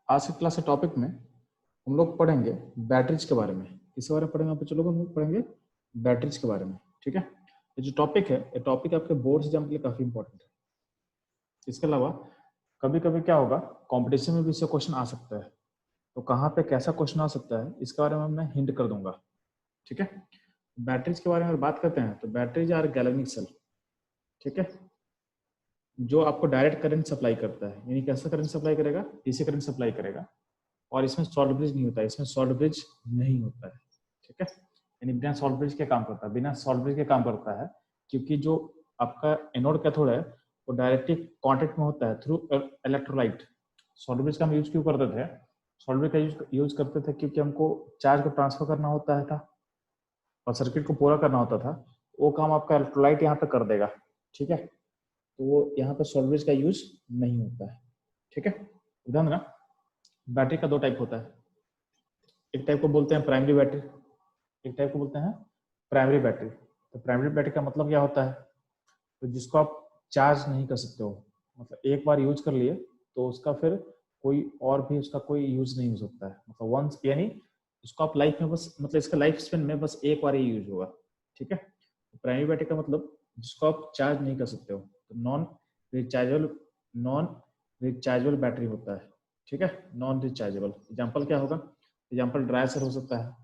आज की क्लास के टॉपिक में हम लोग पढ़ेंगे बैटरीज के बारे में। किसके बारे में पढ़ेंगे आप बच्चे लोग? हम लोग पढ़ेंगे बैटरीज के बारे में। ठीक है, ये जो टॉपिक है ये टॉपिक आपके बोर्ड एग्जाम के लिए काफी इंपॉर्टेंट है। इसके अलावा कभी कभी क्या होगा, कंपटीशन में भी इससे क्वेश्चन आ सकता है। तो कहाँ पे कैसा क्वेश्चन आ सकता है इसके बारे में मैं हिंट कर दूंगा। ठीक है, बैटरीज के बारे में अगर बात करते हैं तो बैटरीज आर गैल्वेनिक सेल। ठीक है, जो आपको डायरेक्ट करंट सप्लाई करता है, यानी कैसा करंट सप्लाई करेगा? डीसी करंट सप्लाई करेगा। और इसमें सॉल्ट ब्रिज नहीं होता है, इसमें सॉल्ट ब्रिज नहीं होता है। ठीक है, यानी बिना सॉल्ट ब्रिज के काम करता है, बिना सॉल्ट ब्रिज के काम करता है, क्योंकि जो आपका एनोड कैथोड है वो डायरेक्टली कांटेक्ट में होता है थ्रू इलेक्ट्रोलाइट। सॉल्ट ब्रिज का हम यूज क्यों करते थे? सॉल्ट ब्रिज का यूज करते थे क्योंकि हमको चार्ज को ट्रांसफर करना होता है था और सर्किट को पूरा करना होता था। वो काम आपका इलेक्ट्रोलाइट यहाँ पे कर देगा। ठीक है, तो वो यहाँ पे सॉल्ट ब्रिज का यूज नहीं होता है। ठीक है, ध्यान देना, बैटरी का दो टाइप होता है। एक टाइप को बोलते हैं प्राइमरी बैटरी, एक टाइप को बोलते हैं प्राइमरी बैटरी। तो प्राइमरी बैटरी का मतलब क्या होता है? तो जिसको आप चार्ज नहीं कर सकते हो, मतलब एक बार यूज कर लिए तो उसका फिर कोई और भी उसका कोई यूज नहीं हो सकता है, मतलब वंस, यानी इसको आप लाइफ में बस, मतलब इसका लाइफ स्पेन में बस एक बार ही यूज होगा। ठीक है, तो प्राइमरी बैटरी का मतलब जिसको आप चार्ज नहीं कर सकते हो, तो नॉन रिचार्जेबल बैटरी होता है। ठीक है, नॉन रिचार्जेबल एग्जाम्पल क्या होगा? एग्जाम्पल ड्राई सेल हो सकता है,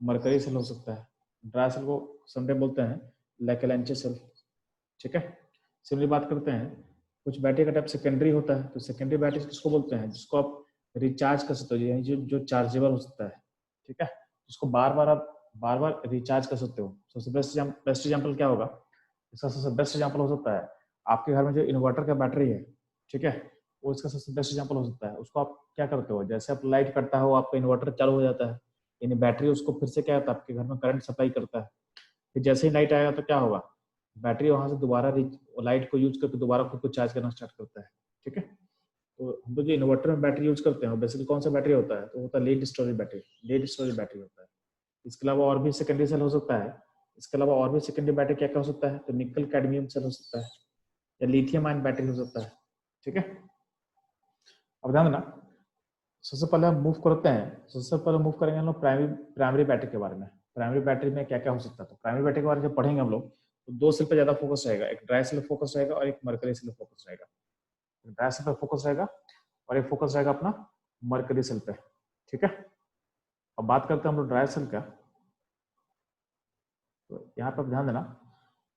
मरकरी सेल हो सकता है। ड्राई सेल को समटाइम बोलते हैं लैकेलेंचे सेल। ठीक है, सिमिलर बात करते हैं, कुछ बैटरी का टाइप सेकेंडरी होता है। तो सेकेंडरी बैटरी किसको बोलते हैं? जिसको आप रिचार्ज कर सकते हो, यानी जो चार्जेबल हो सकता है। ठीक है, जिसको बार बार रिचार्ज कर सकते हो। सबसे बेस्ट एग्जाम्पल क्या होगा? इसका सबसे बेस्ट एग्जाम्पल हो सकता है आपके घर में जो इन्वर्टर का बैटरी है। ठीक है, वो इसका सबसे बेस्ट एग्जाम्पल हो सकता है। उसको आप क्या करते हो, जैसे आप लाइट कटता हो आपका इन्वर्टर चालू हो जाता है, यानी बैटरी उसको फिर से क्या होता है, आपके घर में करंट सप्लाई करता है। फिर जैसे ही लाइट आएगा तो क्या होगा, बैटरी वहां से दोबारा लाइट को यूज करके दोबारा खुद को चार्ज करना स्टार्ट करता है। ठीक है, तो हम लोग जो इन्वर्टर में बैटरी यूज करते हैं बेसिकली कौन सा बैटरी होता है? तो होता है lead storage battery. Lead storage battery होता है। इसके अलावा और भी सेकेंडरी सेल हो सकता है। इसके अलावा और भी सेकेंडरी बैटरी क्या क्या हो सकता है? तो निकल कैडमियम सेल हो सकता है, या लिथियम आयन बैटरी हो सकता है। ठीक है, अब ध्यान देना, सबसे पहले हम मूव करते हैं, सबसे पहले मूव करेंगे हम लोग प्राइमरी बैटरी के बारे में। प्राइमरी बैटरी में क्या क्या हो सकता है? तो प्राइमरी बैटरी के बारे में जब पढ़ेंगे हम लोग तो दो सेल पे ज्यादा फोकस रहेगा, एक ड्राई सेल फोकस रहेगा और एक मरकरी सेल फोकस रहेगा। ड्राई सेल पे फोकस रहेगा और एक फोकस रहेगा अपना मरकरी सेल पे। ठीक है, अब बात करते हैं हम लोग ड्राई सेल का। तो यहाँ पे ध्यान देना,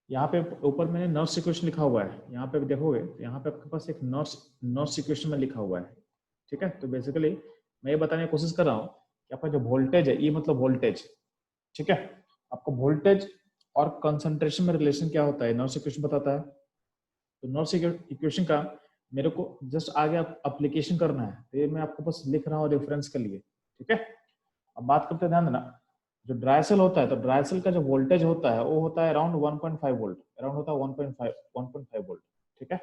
यहाँ पे ऊपर मैंने नर्व सिक्वेशन लिखा हुआ है, यहाँ पे देखोगे तो यहाँ पे आपके पास एक नर्व सिक्वेशन में लिखा हुआ है। ठीक है, तो बेसिकली मैं ये बताने की कोशिश कर रहा हूँ कि आपका जो वोल्टेज है, ये मतलब वोल्टेज। ठीक है, आपको वोल्टेज और कंसंट्रेशन में रिलेशन क्या होता है नर्व इक्वेशन बताता है। तो नर्व इक्वेशन का मेरे को जस्ट आगे एप्लीकेशन करना है, तो ये मैं आपको बस लिख रहा हूँ रेफरेंस के लिए। ठीक है, अब बात करते हैं, ध्यान देना, जो ड्राई सेल होता है तो ड्राई सेल का जो वोल्टेज होता है वो होता है अराउंड 1.5 वोल्ट, अराउंड होता है 1.5 वोल्ट। ठीक है,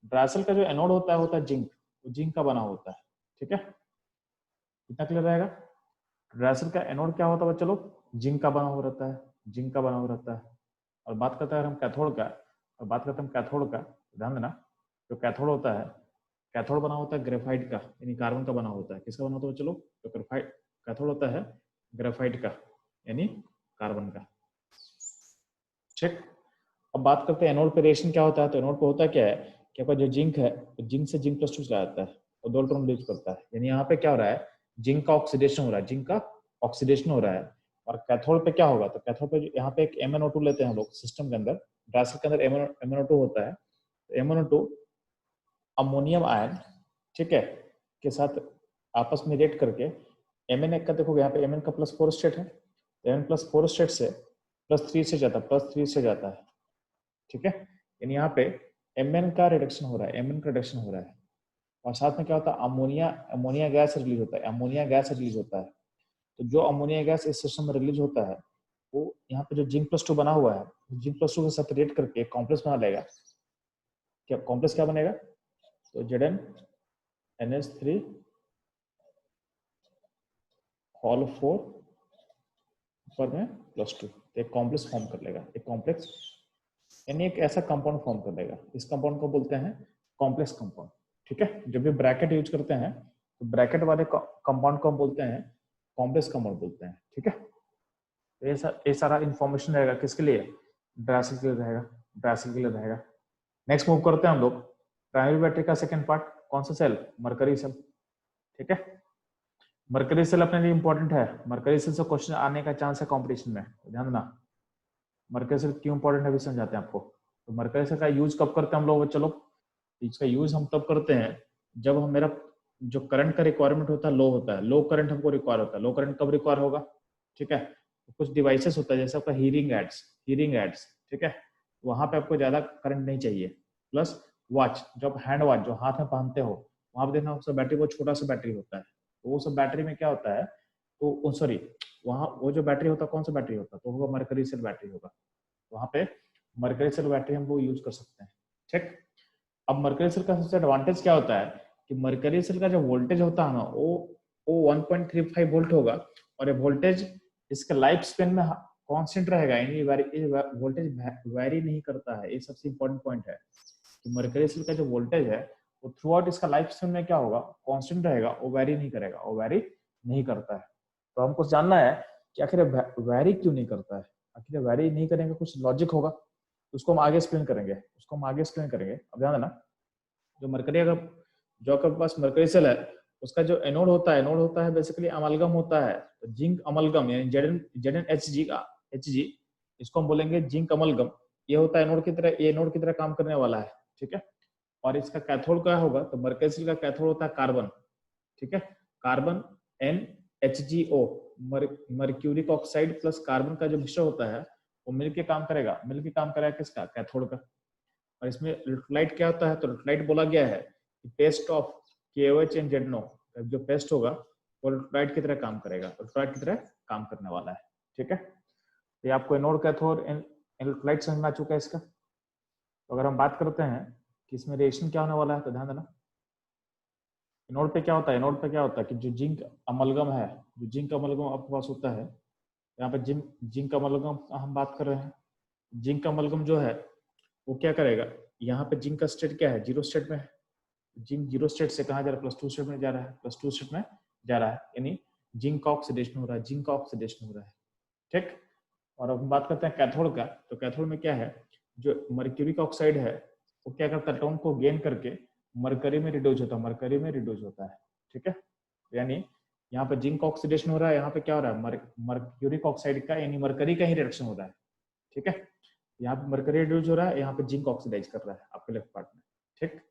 ड्राई सेल का जो एनोड होता है जिंक, वो जिंक का बना होता है। ठीक है, कितना क्लियर रहेगा? ड्राई सेल का एनोड क्या होता है बच्चे लोग? जिंक का बना हुआ रहता है, जिंक का बना हुआ रहता है। और बात करते हैं हम कैथोड का, और बात करते हैं हम कैथोड का, ध्यान देना, जो कैथोड होता है, कैथोड बना होता है ग्रेफाइट का, यानी कार्बन का बना होता है। किसका बना होता है चलो? तो ग्रेफाइट कैथोड होता है ग्रेफाइट का, यानी कार्बन का। ठीक, अब बात करते हैं एनोड पे रिएक्शन क्या होता है। तो एनोड पे होता क्या है कि आपका जो जिंक है, तो जिंक से जिंक प्लस 2 चला जाता है और 2 इलेक्ट्रॉन रिलीज करता है। यानी यहाँ पे क्या हो रहा है, जिंक का ऑक्सीडेशन हो रहा है, जिंक का ऑक्सीडेशन हो रहा है। और कैथोड पे क्या होगा? तो कैथोड पे यहाँ पे एक MnO2 लेते हैं हम लोग सिस्टम के अंदर, ड्राई के अंदर MnO2 होता है। तो MnO2 अमोनियम आयन, ठीक है, के साथ आपस में रिएक्ट करके Mn का देखोगे यहाँ पे Mn का +4 स्टेट है, Mn +4 स्टेट से +3 से जाता है, +3 से जाता है। ठीक है, यानी यहाँ पे Mn का रिडक्शन हो रहा है, Mn का रिडक्शन हो रहा है। और साथ में क्या होता है, अमोनिया अमोनिया गैस रिलीज होता है, अमोनिया गैस रिलीज होता है। तो जो अमोनिया गैस इस सिस्टम में रिलीज होता है, वो यहाँ पे जो जिंक+2 बना हुआ है, जिंक+2 के साथ रिएक्ट करके कॉम्प्लेक्स बना लेगा। क्या कॉम्प्लेक्स क्या बनेगा? तो ZnNH3 होल 4 ऊपर में +2, एक कॉम्प्लेक्स फॉर्म कर लेगा, एक कॉम्प्लेक्स, यानी एक ऐसा कंपाउंड फॉर्म कर लेगा। इस कंपाउंड को बोलते हैं कॉम्प्लेक्स कंपाउंड। ठीक है, जब भी ब्रैकेट यूज करते हैं तो ब्रैकेट वाले कंपाउंड को हम बोलते हैं कॉम्प्लेक्स कंपाउंड बोलते हैं, ठीक है। तो ये सारा इंफॉर्मेशन रहेगा किसके लिए, ड्राई सेल के लिए रहेगा, ड्राई सेल के लिए रहेगा। नेक्स्ट मूव करते हैं हम लोग प्राइमरी बैटरी का सेकंड पार्ट, कौन सा सेल, मरकरी सेल, ठीक है। मरकरी सेल अपने लिए इंपॉर्टेंट है, मरकरी सेल से क्वेश्चन आने का चांस है कंपटीशन में, ध्यान देना। मरकरी सेल क्यों इंपॉर्टेंट है भी समझाते हैं आपको। तो मरकरी सेल का यूज कब करते हैं हम लोग, चलो इसका यूज हम तब करते हैं जब हम मेरा जो करंट का रिक्वायरमेंट होता है लो होता है, लो करंट हमको रिक्वायर होता है। लो करंट कब रिक्वायर होगा, ठीक है। तो कुछ डिवाइसेस होता है जैसे आपका हीरिंग एड्स, ठीक है, वहां पे आपको ज्यादा करंट नहीं चाहिए। प्लस वॉच, जो आप हैंड वॉच जो हाथ में पहनते हो, वहां पे देखना उसका बैटरी बहुत छोटा सा बैटरी होता है। तो वो सब बैटरी में क्या होता है, तो सॉरी वहाँ वो जो बैटरी होता है कौन सा बैटरी होता है, तो होगा मरकरी सेल बैटरी होगा। वहां पे मरकरी सेल बैटरी हम वो यूज कर सकते हैं, ठीक। अब मरकरी सेल का सबसे एडवांटेज क्या होता है कि मरकरी सेल का जो वोल्टेज होता है ना वो 1.35 वोल्ट होगा, और ये वोल्टेज इसका लाइफ स्पेन में कांस्टेंट रहेगा, यानी वोल्टेज वैरी नहीं करता है। ये सबसे इंपॉर्टेंट पॉइंट है कि मरकरी सेल का जो वोल्टेज है वो थ्रू आउट इसका लाइफ स्पेन में क्या होगा, कांस्टेंट रहेगा, वो वैरी नहीं करेगा, वो वैरी नहीं करता है। तो हमको जानना है कि आखिर वैरी क्यों नहीं करता है, आखिर वैरी नहीं करेंगे, कुछ लॉजिक होगा, उसको हम आगे एक्सप्लेन करेंगे। अब ध्यान देना, जो मरकरी अगर जो आपके पास मरकरी सेल है उसका जो एनोड होता है बेसिकली अमलगम होता है। तो जिंक अमलगम यानी ZnHg, इसको हम बोलेंगे जिंक अमलगम। ये होता है एनोड की तरह काम करने वाला है, ठीक है। और इसका कैथोड क्या होगा, तो मरकरी सेल का कैथोड होता है कार्बन, ठीक है, carbon NHGO, mercuric oxide plus carbon का जो मिश्र होता है वो मिलके काम करेगा किसका, कैथोड का। और इसमें इलेक्ट्रोलाइट क्या होता है, तो इलेक्ट्रोलाइट बोला गया है कि paste of KOH and ZNO, जो पेस्ट होगा वो इलेक्ट्रोलाइट की तरह काम करेगा, इलेक्ट्रोलाइट की तरह काम करने वाला है, ठीक है। तो ये आपको एनोड कैथोड इलेक्ट्रोलाइट समझ में आ चुका है इसका। तो अगर हम बात करते हैं कि इसमें रिएक्शन क्या होने वाला है, तो ध्यान देना एनोड पे क्या होता है कि जो जिंक अमलगम आपके पास होता है, यहाँ पे जिंक अमलगम हम बात कर रहे हैं। जिंक अमलगम जो है वो क्या करेगा, यहाँ पे जिंक का स्टेट क्या है, जीरो स्टेट में है। जिंक जीरो स्टेट से कहाँ जा रहा है, +2 स्टेट में जा रहा है, यानी जिंक का ऑक्सीडेशन हो रहा है, ठीक। और अब हम बात करते हैं कैथोड का। तो कैथोड में क्या है, जो मर्क्यूरिक ऑक्साइड है वो क्या करता है, टोन को गेन करके मरकरी में रिड्यूस होता है, ठीक है। यानी यहाँ पे जिंक ऑक्सीडेशन हो रहा है, यहाँ पे क्या हो रहा है, मर्क्यूरिक ऑक्साइड का यानी मरकरी का ही रिडक्शन हो रहा है, ठीक है। यहाँ पे मरकरी रिड्यूस हो रहा है, यहाँ पे जिंक ऑक्सीडाइज कर रहा है आपके लेफ्ट पार्ट में, ठीक।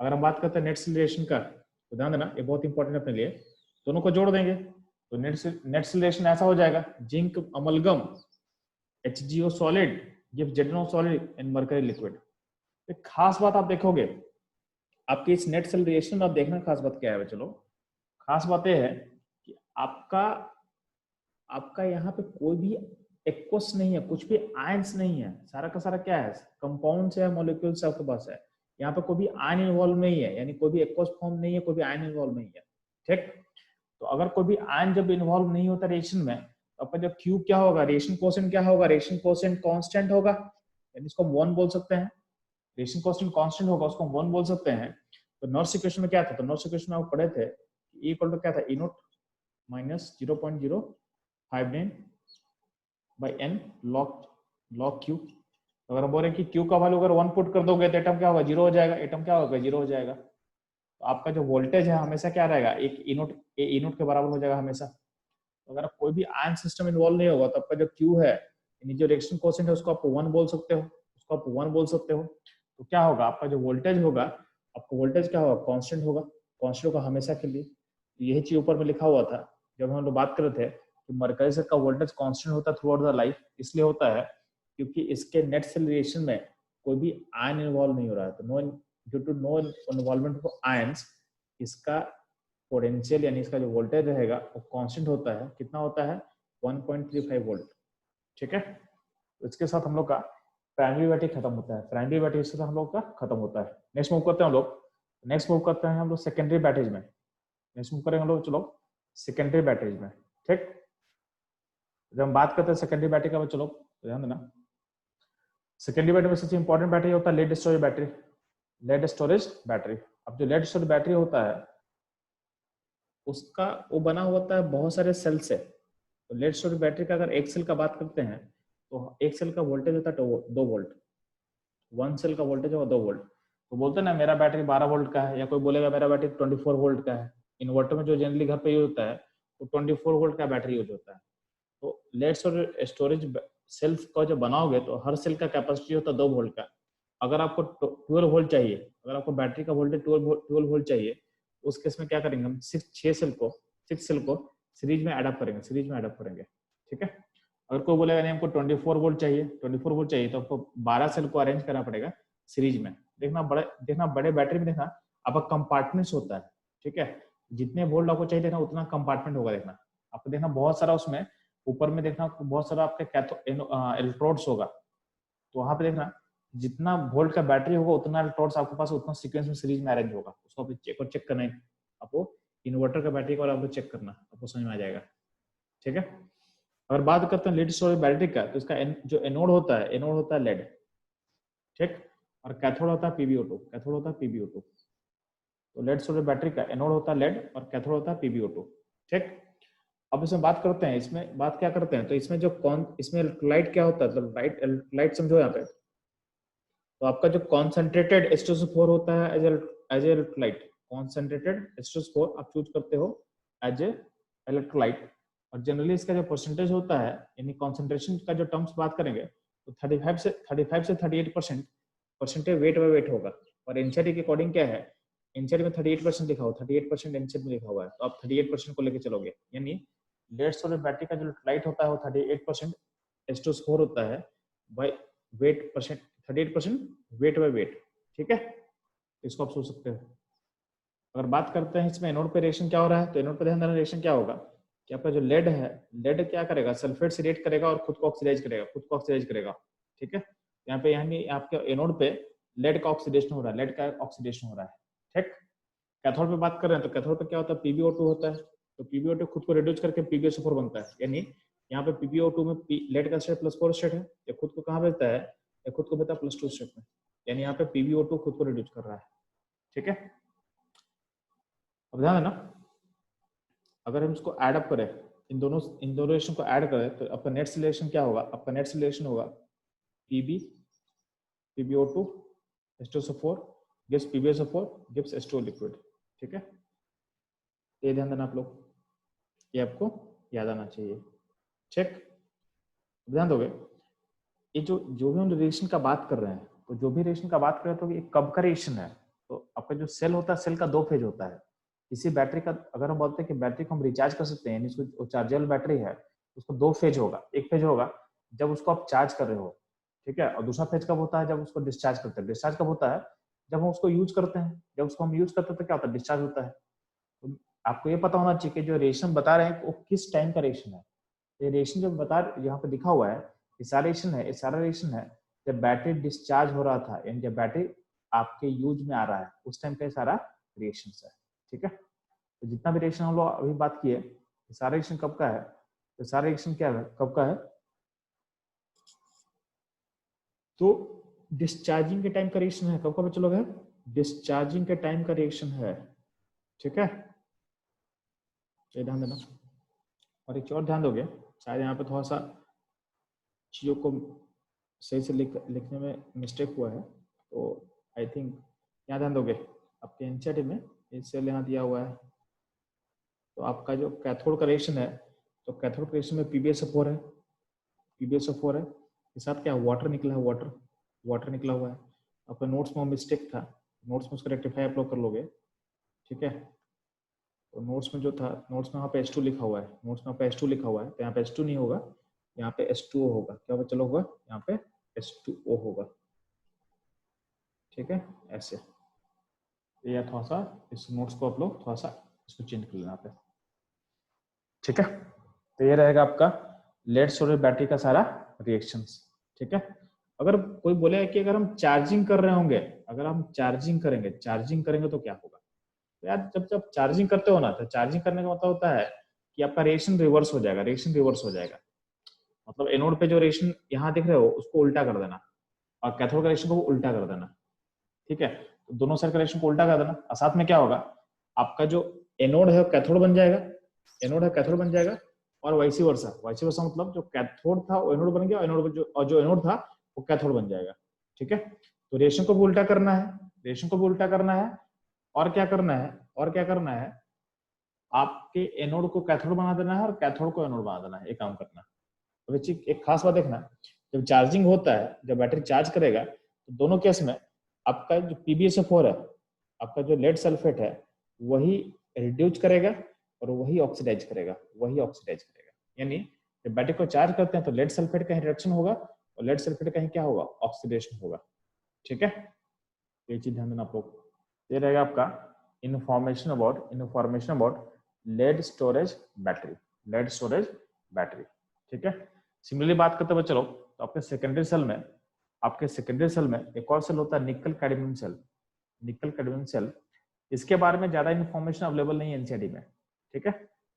अगर हम बात करते हैं नेट सेल रिएक्शन का, तो ध्यान देना ये बहुत इंपॉर्टेंट है अपने लिए, दोनों को जोड़ देंगे तो नेट सेल रिएक्शन ऐसा हो जाएगा, zinc amalgam HgO solid gives ZnO solid and mercury liquid. एक खास बात आप देखोगे आपके इस नेट सेल रिएक्शन में, आप देखना खास बात क्या है, चलो खास बात यह है कि आपका यहाँ पे कोई भी एक्वस नहीं है, कुछ भी आयंस नहीं है, सारा का सारा क्या है, कंपाउंड है, मॉलिक्यूल्स आपके पास है। यहाँ पे कोई भी आयन इन्वॉल्व नहीं है, यानी कोई भी एक्वस फॉर्म नहीं है, कोई भी आयन इन्वॉल्व नहीं है, ठीक। तो अगर कोई भी आयन जब इन्वॉल्व नहीं होता रिएक्शन में, तो अपन जब Q क्या होगा, रिएक्शन कोएफिशिएंट क्या होगा, रिएक्शन कोएफिशिएंट कांस्टेंट होगा, यानी इसको हम 1 बोल सकते हैं। रिएक्शन कोएफिशिएंट कांस्टेंट होगा, उसको हम 1 बोल सकते हैं। तो नॉर्स इक्वेशन में क्या था, तो नॉर्स इक्वेशन में आप पढ़े थे E इक्वल टू क्या था, E0 minus 0.059 by n log Q। अगर हम बोल रहे हैं कि Q का वैल्यू अगर 1 पुट कर दोगे तो एटम क्या होगा, 0 हो जाएगा, एटम क्या होगा, 0 हो जाएगा। तो आपका जो वोल्टेज है हमेशा क्या रहेगा, एक E0 के बराबर हो जाएगा हमेशा। तो अगर कोई भी आयन सिस्टम इन्वॉल्व नहीं होगा तो आपका जो Q है यानी जो रिएक्शन कोएफिशिएंट है उसको आप 1 बोल सकते हो, तो क्या होगा, आपका जो वोल्टेज होगा, आपका वोल्टेज क्या होगा, कांस्टेंट होगा हमेशा के लिए। यही चीज ऊपर में लिखा हुआ था जब हम लोग बात कर रहे थे कि मरकरी सेल का वोल्टेज कांस्टेंट होता है थ्रू आउट द लाइफ, इसलिए होता है क्योंकि इसके नेट सेल रिएक्शन में कोई भी आयन इन्वॉल्व नहीं हो रहा है। तो due to no involvement of ions, इसका पोटेंशियल यानी इसका जो वोल्टेज रहेगा वो कांस्टेंट होता है, कितना होता है, 1.35 वोल्ट, ठीक है। तो इसके साथ हम लोग का प्राइमरी बैटरी खत्म होता है, नेक्स्ट मूव करते हैं हम लोग सेकेंडरी बैटरीज में। नेक्स्ट मूव करेंगे हम लोग, चलो सेकेंडरी बैटरीज में, ठीक। जब हम बात करते हैं सेकेंडरी बैटरी का, चलो ध्यान देना, सेकेंडरी बैटरी में सबसे इंपॉर्टेंट बैटरी होता है लेड स्टोरेज बैटरी। अब जो लेड स्टोरेज बैटरी होता है उसका वो बना होता है बहुत सारे सेल से। तो लेड एसिड बैटरी का अगर एक सेल का बात करते हैं तो एक सेल का वोल्टेज होता है 2 वोल्ट, 1 सेल का वोल्टेज होगा 2 वोल्ट। तो बोलते हैं ना मेरा बैटरी 12 वोल्ट का है, या कोई बोलेगा मेरा बैटरी 24 वोल्ट का है। इन्वर्टर में जो जनरली घर पे यूज होता है वो 24 वोल्ट का बैटरी यूज होता है। तो लेड स्टोरेज सेल्फ का जो बनाओगे तो हर सेल का कैपेसिटी होता है 2 वोल्ट का। अगर आपको 12 वोल्ट चाहिए, अगर आपको बैटरी का वोल्टेज 12 वोल्ट चाहिए, उस केस में क्या करेंगे हम, 6 सेल को सीरीज में एडअप करेंगे। ठीक है। अगर कोई बोलेगा नहीं हमको 24 वोल्ट चाहिए, 24 वोल्ट चाहिए, तो आपको 12 सेल को अरेंज करना पड़ेगा सीरीज में। देखना बड़े बैटरी में देखना आपका कंपार्टमेंट्स होता है। ठीक है। जितने वोल्ट आपको चाहिए देखना उतना कंपार्टमेंट होगा। देखना आपको देखना बहुत सारा उसमें ऊपर में देखना बहुत सारा आपके इलेक्ट्रोड्स होगा। तो वहां पे देखना जितना वोल्ट का बैटरी होगा उतना इलेक्ट्रोड्स आपके पास उतना सीक्वेंस में सीरीज में अरेंज होगा। उसको आप चेक करना है आपको, इन्वर्टर का बैटरी का आपको चेक करना, आपको समझ में आ जाएगा। ठीक है। अगर बात करते हैं लीड स्टोरेज बैटरी का, तो इसका जो एनोड होता है लेड। ठीक। और कैथोड होता है PbO2। तो लेड स्टोरेज बैटरी का एनोड होता है लेड और कैथोड होता है PbO2। ठीक। अब इसमें बात करते हैं, इसमें बात क्या करते हैं, तो इसमें इसमें इलेक्ट्रोलाइट क्या होता है, तो लाइट समझो यहाँ पे। तो आपका जो कॉन्सेंट्रेटेड H2SO4 होता है as a electrolyte, concentrated H2SO4 आप चूज करते हो एज ए इलेक्ट्रोलाइट। और जनरली इसका जो परसेंटेज होता है, यानी कॉन्सेंट्रेशन का जो टर्म्स बात करेंगे, तो 35 से 38% परसेंटेज वेट बाय वेट होगा। और एनसीईआरटी के अकॉर्डिंग क्या है, एनसीईआरटी में 38% लिखा हुआ, 38% एनसीईआरटी में लिखा हुआ है, तो आप 38% को लेकर चलोगे। यानी लेड स्टोरेज बैटरी का जो इलेक्ट्रोलाइट होता है वो 38% H2SO4 होता है by weight percent, 38% weight by weight. ठीक है। इसको आप सोच सकते हो। अगर बात करते हैं इसमें एनोड पे रिएक्शन क्या हो रहा है, तो एनोड पे ध्यान देना रिएक्शन क्या होगा कि आपका जो लेड है, लेड क्या करेगा, सल्फेट से रिएक्ट करेगा और खुद को ऑक्सीडाइज करेगा। ठीक है। यहाँ पे यानी आपके एनोड पे लेड का ऑक्सीडेशन हो रहा है, ठीक। कैथोड पे बात कर रहे हैं तो कैथोड पे क्या होता है, PbO2 होता है। तो PbO2 खुद को रिड्यूस करके PbSO4 बनता है। यानी यहाँ पे PbO2 में लेड का स्टेट +4 स्टेट है, ये खुद को कहाँ भेजता है, ये खुद को भेजता है +2 स्टेट में। यानी यहाँ पे PbO2 खुद को रिड्यूस कर रहा है। ठीक है। अब ध्यान देना, अगर हम इसको एड अप करें, इन दोनों रिएक्शन को ऐड करें, तो आपका नेट रिलेशन क्या होगा, आपका नेट रिलेशन होगा PbO2 H2SO4 gives PbSO4 gives H2O liquid. ठीक है। ये ध्यान देना आप लोग, ये आपको याद आना चाहिए। ठीक। ध्यान दोगे, ये जो भी हम रिएक्शन का बात कर रहे हैं, तो जो भी रिएक्शन का बात कर रहे हैं तो ये कब का रिएक्शन है, तो आपका जो सेल होता है, सेल का 2 फेज होता है। इसी बैटरी का अगर हम बोलते हैं कि बैटरी को हम रिचार्ज कर सकते हैं, इसको चार्जेबल बैटरी है, उसको 2 फेज होगा। एक फेज होगा जब उसको आप चार्ज कर रहे हो, ठीक है, और दूसरा फेज कब होता है, जब उसको डिस्चार्ज करते हैं। डिस्चार्ज कब होता है, जब हम उसको यूज करते हैं। जब उसको हम यूज करते हैं तो क्या होता है, डिस्चार्ज होता है। तो आपको ये पता होना चाहिए कि जो रिएक्शन बता रहे हैं वो किस टाइम का रिएक्शन है। ये रिएक्शन जो बता यहाँ पे लिखा हुआ है, ये सारा रिएक्शन है जब बैटरी डिस्चार्ज हो रहा था, यानी जब बैटरी आपके यूज में आ रहा है उस टाइम का सारा रिएक्शन है। ठीक है। तो जितना भी रिएक्शन हम लोग अभी बात किए, सारा रिएक्शन कब का है, तो सारा रिएक्शन क्या है, कब का है, तो डिस्चार्जिंग के टाइम का रिएक्शन है। कब कब चलोगे, डिस्चार्जिंग के टाइम का रिएक्शन है। ठीक है। ये ध्यान देना। और एक और ध्यान दोगे, शायद यहाँ पे थोड़ा सा चीजों को सही से लिखने में मिस्टेक हुआ है, तो आई थिंक यहाँ ध्यान दोगे, आपके एनसीईआरटी में ये सेल यहाँ दिया हुआ है। तो आपका जो कैथोड का रिएक्शन है, तो कैथोड का रिएक्शन में PbSO4 है, के साथ क्या वाटर निकला है, वाटर निकला हुआ है। आपका नोट्स में मिस्टेक था, नोट्स में उसको रेक्टिफाई आप लोग कर लोगे। ठीक है। तो नोट्स में जो था, नोट्स में यहाँ पे H2 लिखा हुआ है, तो यहाँ पे H2 नहीं होगा, यहाँ पे H2O होगा। क्या होगा, चलो होगा, यहाँ पे H2O होगा। ठीक है। ऐसे ये थोड़ा सा इस नोट्स को आप लोग थोड़ा सा इसको चेंज कर लेना पे। ठीक है। तो ये रहेगा आपका लेड स्टोरेज बैटरी का सारा रिएक्शंस। ठीक है। अगर कोई बोले कि अगर हम चार्जिंग कर रहे होंगे, अगर हम चार्जिंग करेंगे तो क्या होगा, तो यार जब चार्जिंग करते हो ना, तो चार्जिंग करने का मतलब होता है कि आपका रिएक्शन रिवर्स हो जाएगा। मतलब एनोड पे जो रिएक्शन यहाँ दिख रहे हो उसको उल्टा कर देना, और कैथोड का रिएक्शन को उल्टा कर देना। ठीक है। तो दोनों साइड का रिएक्शन को उल्टा कर देना, और साथ में क्या होगा, आपका जो एनोड है कैथोड बन जाएगा, एनोड है कैथोड बन जाएगा, और वाइसी वर्सा मतलब जो कैथोड था वो एनोड बन गया, और जो एनोड था वो कैथोड बन जाएगा। ठीक है, तो रिएक्शन को भी उल्टा करना है, रिएक्शन को भी उल्टा करना है, और क्या करना है, और क्या करना है, आपके एनोड को कैथोड बना देना है और कैथोड को एनोड बना देना है, ये काम करना है। तो एक खास बात देखना, जब चार्जिंग होता है, जब बैटरी चार्ज करेगा तो दोनों केस में आपका जो PbSO4 है, आपका जो लेड सल्फेट है, वही रिड्यूस करेगा और वही ऑक्सीडाइज करेगा, वही ऑक्सीडाइज करेगा। यानी जब बैटरी को चार्ज करते हैं तो लेड सल्फेट का रिडक्शन होगा और लेड सल्फेट का क्या होगा, ऑक्सीडेशन होगा। ठीक है, ये चीज ध्यान देना आप लोग। ये रहेगा आपका information about lead storage battery, lead storage battery. ठीक है, सिमिलरली बात करते हुए चलो, तो आपके सेकेंडरी सेल में एक और सेल होता है nickel cadmium cell, nickel cadmium cell. इसके बारे में ज्यादा इन्फॉर्मेशन अवेलेबल नहीं है एनसीईआरटी में। ठीक है,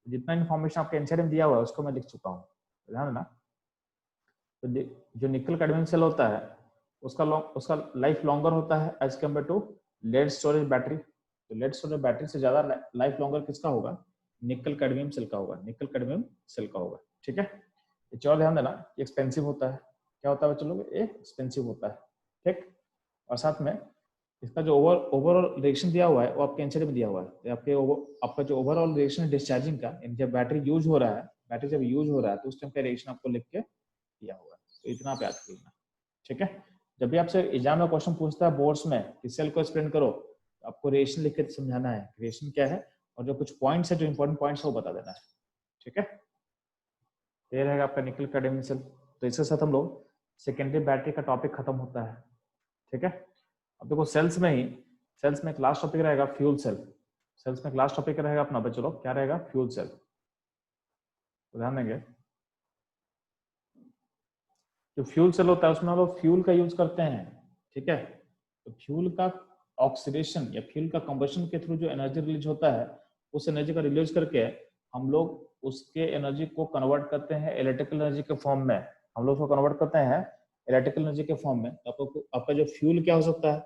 जितना इन्फॉर्मेशन आपके एनसीईआरटी में दिया हुआ है उसको मैं लिख चुका हूँ, ध्यान देना। तो जो निकल कैडमियम सेल होता है उसका लाइफ लॉन्गर होता है as compare to lead storage battery. तो लेड स्टोरेज बैटरी से ज्यादा लाइफ लॉन्गर किसका होगा, निकल कैडमियम सेल का होगा, निकल कैडमियम सेल का होगा। ठीक है, एक और ध्यान देना, एक्सपेंसिव होता है। क्या होता है चलो, ये एक्सपेंसिव होता है। ठीक, और साथ में इसका जो ओवरऑल रिएक्शन दिया हुआ है वो आपके एनसीईआरटी में दिया हुआ है। तो आपका जो ओवरऑल रिएक्शन है डिस्चार्जिंग का, जब बैटरी यूज हो रहा है, बैटरी जब यूज हो रहा है तो उस टाइम का रिएक्शन आपको लिख के दिया हुआ है। तो इतना आप याद करना। ठीक है, जब भी आपसे एग्जाम में क्वेश्चन पूछता है बोर्ड्स में कि सेल को एक्सप्लेन करो, तो आपको रिएक्शन लिख के समझाना है, रिएक्शन क्या है, और जो कुछ पॉइंट्स है, जो इंपॉर्टेंट पॉइंट्स है वो बता देना है। ठीक है, ये रहेगा आपका निकल कैडमियम सेल। तो इसके साथ हम लोग सेकेंडरी बैटरी का टॉपिक खत्म होता है। ठीक है, अब देखो सेल्स में एक लास्ट टॉपिक रहेगा फ्यूल सेल। सेल्स में एक लास्ट टॉपिक रहेगा अपना, बच्चों लोग क्या रहेगा, फ्यूल सेल। तो ध्यान देंगे, जो फ्यूल सेल होता है उसमें हम लोग फ्यूल का यूज करते हैं। ठीक है, तो फ्यूल का ऑक्सीडेशन या फ्यूल का कंबशन के थ्रू जो एनर्जी रिलीज होता है, उस एनर्जी का रिलीज करके हम लोग उसके एनर्जी को कन्वर्ट करते हैं इलेक्ट्रिकल एनर्जी के फॉर्म में। हम लोग उसको कन्वर्ट करते हैं इलेक्ट्रिकल एनर्जी के फॉर्म में। तो आपका जो फ्यूल क्या हो सकता है,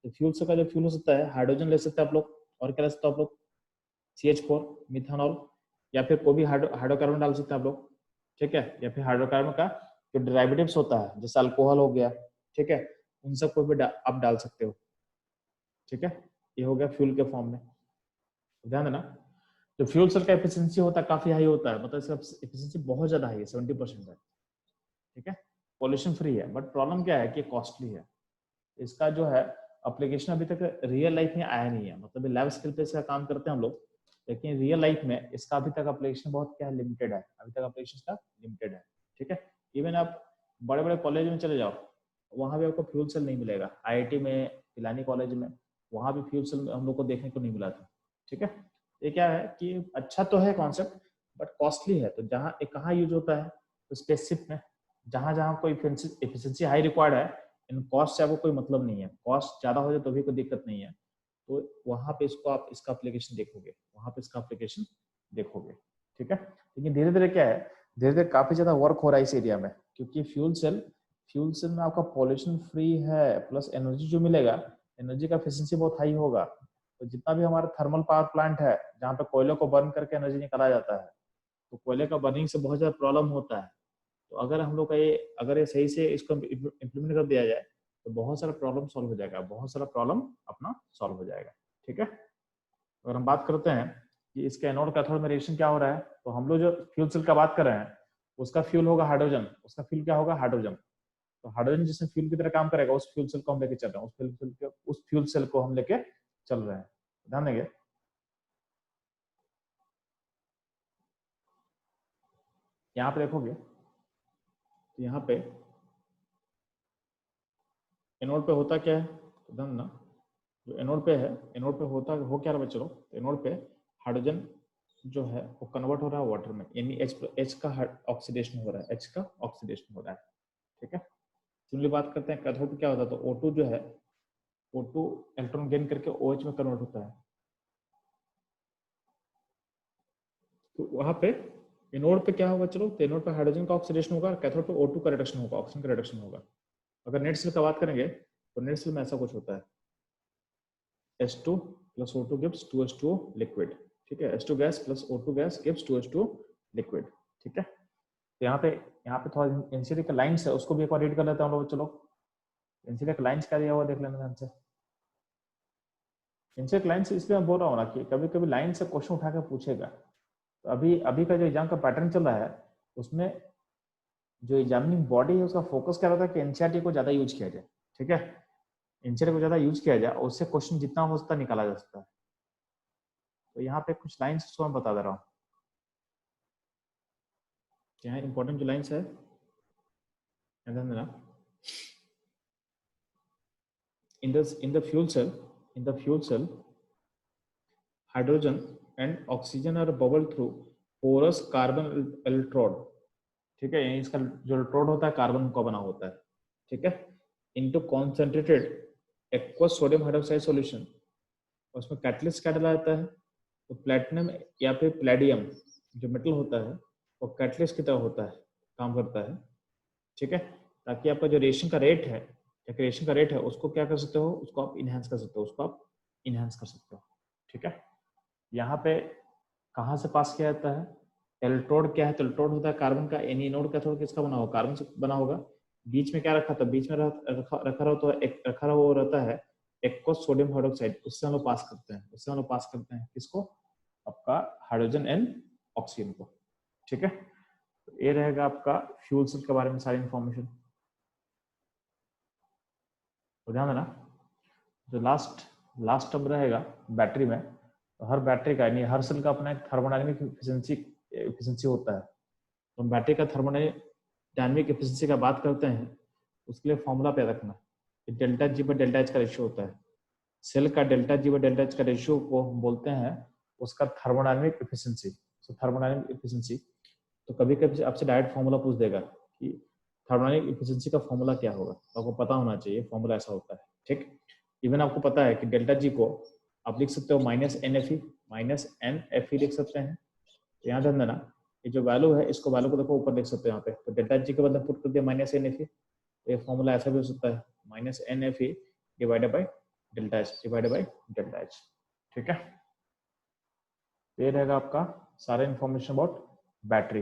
तो फ्यूल से का जो फ्यूल हो सकता है, हाइड्रोजन ले सकते हैं आप लोग, और क्या ले सकते हो आप लोग, CH4 मिथानॉल, या फिर कोई भी हाइड्रोकार्बन डाल सकते हैं आप लोग। ठीक है, या फिर हाइड्रोकार्बन का जो डेरिवेटिव्स होता है, जैसे अल्कोहल हो गया, ठीक है, उन सब को भी आप डाल सकते हो। ठीक है, ये हो गया फ्यूल के फॉर्म में। ध्यान देना, जो फ्यूल सेल का एफिशिएंसी होता है काफी हाई होता है, मतलब इसका एफिशिएंसी बहुत ज्यादा हाई है, 70% है। ठीक है, पॉल्यूशन फ्री है, बट प्रॉब्लम क्या है कि कॉस्टली है। इसका जो है एप्लीकेशन अभी तक रियल लाइफ में आया नहीं है, मतलब लैब स्केल पे इसका काम करते हैं हम लोग, लेकिन रियल लाइफ में इसका अभी तक एप्लीकेशन बहुत क्या लिमिटेड है, अभी तक एप्लीकेशन का लिमिटेड है। ठीक है, इवन आप बड़े बड़े कॉलेज में चले जाओ, वहां भी आपको फ्यूल सेल नहीं मिलेगा। IIT में, पिलानी कॉलेज में, वहां भी फ्यूल सेल हम लोग को देखने को नहीं मिला था। ठीक है, ये क्या है कि अच्छा तो है कॉन्सेप्ट, बट कॉस्टली है। तो जहाँ कहाँ यूज होता है, तो स्पेसिफिक में, जहाँ जहाँ कोई एफिशिएंसी हाई रिक्वायर्ड है, इन कॉस्ट से आपको कोई मतलब नहीं है, कॉस्ट ज्यादा हो जाए तो भी कोई दिक्कत नहीं है, तो वहां पे इसको आप इसका एप्लीकेशन देखोगे, वहां पे इसका एप्लीकेशन देखोगे। ठीक है, लेकिन धीरे धीरे क्या है, धीरे धीरे काफी ज्यादा वर्क हो रहा है इस एरिया में, क्योंकि फ्यूल सेल में आपका पॉल्यूशन फ्री है, प्लस एनर्जी जो मिलेगा, एनर्जी का एफिशिएंसी बहुत हाई होगा। तो जितना भी हमारा थर्मल पावर प्लांट है, जहाँ पे कोयले को बर्न करके एनर्जी निकाला जाता है, तो कोयले का बर्निंग से बहुत ज्यादा प्रॉब्लम होता है। तो अगर हम लोग का अगर ये सही से इसको इम्प्लीमेंट कर दिया जाए, तो बहुत सारा प्रॉब्लम सॉल्व हो जाएगा, बहुत सारा प्रॉब्लम अपना सॉल्व हो जाएगा। ठीक है, अगर हम बात करते हैं कि इसके एनोड कैथोड में रिएक्शन क्या हो रहा है, तो हम लोग जो फ्यूल सेल का बात कर रहे हैं, उसका फ्यूल होगा हाइड्रोजन, उसका फ्यूल क्या होगा, हाइड्रोजन। तो हाइड्रोजन जिसमें फ्यूल की तरह काम करेगा, उस फ्यूल सेल को हम लेके चल रहे हैं, उस फ्यूल सेल को हम लेके चल रहे हैं। ध्यान देंगे, यहाँ पे देखोगे तो यहाँ पे एनोड पे होता क्या है, तो ध्यान ना, जो एनोड पे है, एनोड पे होता हो क्या रहा है बच्चों, तो एनोड पे हाइड्रोजन जो है वो कन्वर्ट हो रहा है वाटर में, यानी H का ऑक्सीडेशन हो रहा है, H का ऑक्सीडेशन हो रहा है। ठीक है, सिंपली बात करते हैं कैथोड पे क्या होता है, तो O2 जो है, O2 इलेक्ट्रॉन गेन करके OH में कन्वर्ट होता है। तो वहां पे एनोड पे क्या होगा, चलो, तो एनोड पे हाइड्रोजन का ऑक्सीडेशन होगा, कैथोड पे O2 का रिडक्शन होगा, ऑक्सीजन का रिडक्शन होगा। अगर नेट सेल का बात करेंगे, तो नेट सेल में ऐसा कुछ होता है, H2 plus O2 gives 2H2O liquid। ठीक है, H2 gas plus O2 gas gives 2H2 liquid. ठीक है, तो यहाँ पे थोड़ा एनसीडी का लाइंस है, उसको भी एक बार रीड कर लेते हैं हम लोग। चलो, एनसीडी का लाइंस क्या दिया हुआ देख लेना ध्यान से। एनसीडी का लाइंस इसलिए मैं बोल रहा हूँ ना कि कभी कभी लाइन से क्वेश्चन उठा के पूछेगा। तो अभी का जो एग्जाम का पैटर्न चल रहा है, उसमें जो एग्जामिनिंग बॉडी है उसका फोकस क्या रहता है कि एनसीईआरटी को ज्यादा यूज किया जाए। ठीक है, एनसीईआरटी को ज्यादा यूज किया जाए, उससे क्वेश्चन जितना हो सकता निकाला जा सकता है। तो यहाँ पे कुछ लाइन्स उसको मैं बता दे रहा हूँ। यहाँ इंपॉर्टेंट जो लाइन्स है ध्यान देना। in the fuel cell hydrogen and oxygen are bubbled through porous carbon electrode। ठीक है, इसका जो इलेक्ट्रोड होता है कार्बन का बना होता है। ठीक है, into concentrated aqueous sodium hydroxide solution. उसमें कैटलिस्ट क्या डाला जाता है, तो प्लेटिनम या फिर प्लेडियम जो मेटल होता है वो कैटलिस्ट की तरह होता है, काम करता है। ठीक है, ताकि आपका जो रिएक्शन का रेट है, रिएक्शन का रेट है उसको क्या कर सकते हो, उसको आप इनहेंस कर सकते हो, उसको आप इनहेंस कर सकते हो। ठीक है, यहाँ पे कहाँ से पास किया जाता है, इलेक्ट्रोड क्या है, तो इलेक्ट्रोड होता है कार्बन का, एनोड कैथोड किसका बना होगा, कार्बन से बना होगा। बीच में क्या रखा था, बीच में रखा रहा तो रखा वो रहता है एक्वस सोडियम हाइड्रोक्साइड, उससे हम लोग पास करते हैं, उससे हम लोग पास करते हैं किसको, आपका हाइड्रोजन एंड ऑक्सीजन को। ठीक है, तो ये रहेगा आपका फ्यूल सेल के बारे में सारी इंफॉर्मेशन। तो ध्यान देना, जो लास्ट टर्म रहेगा बैटरी में, तो हर बैटरी का यानी हर सेल का अपना एक थर्मोडायनेमिक एफिशिएंसी होता है। तो हम बैटरी का थर्मोडायनेमिक एफिशिएंसी का बात करते हैं, उसके लिए फॉर्मूला पे रखना, delta G by delta H का रेशियो होता है। सेल का delta G by delta H का रेशियो को हम बोलते हैं उसका थर्मोडायनेमिक एफिशिएंसी। थर्मोडायनेमिक एफिशिएंसी, तो कभी कभी आपसे डायरेक्ट फॉर्मूला पूछ देगा कि थर्मोडायनेमिक एफिशिएंसी का फॉर्मूला क्या होगा, तो आपको पता होना चाहिए फॉर्मूला ऐसा होता है। ठीक, इवन आपको पता है कि डेल्टा जी को आप लिख सकते हो -NFE लिख सकते हैं। तो यहाँ ध्यान देना, ये जो वैल्यू है इसको वैल्यू को देखो ऊपर लिख सकते हो यहाँ पे, तो डेल्टा जी के बदले पुट कर दिया -NFE, तो ये फॉर्मूला ऐसा भी हो सकता है -NFE divided by delta H. ठीक है, ये रहेगा आपका सारा इंफॉर्मेशन अबाउट बैटरी।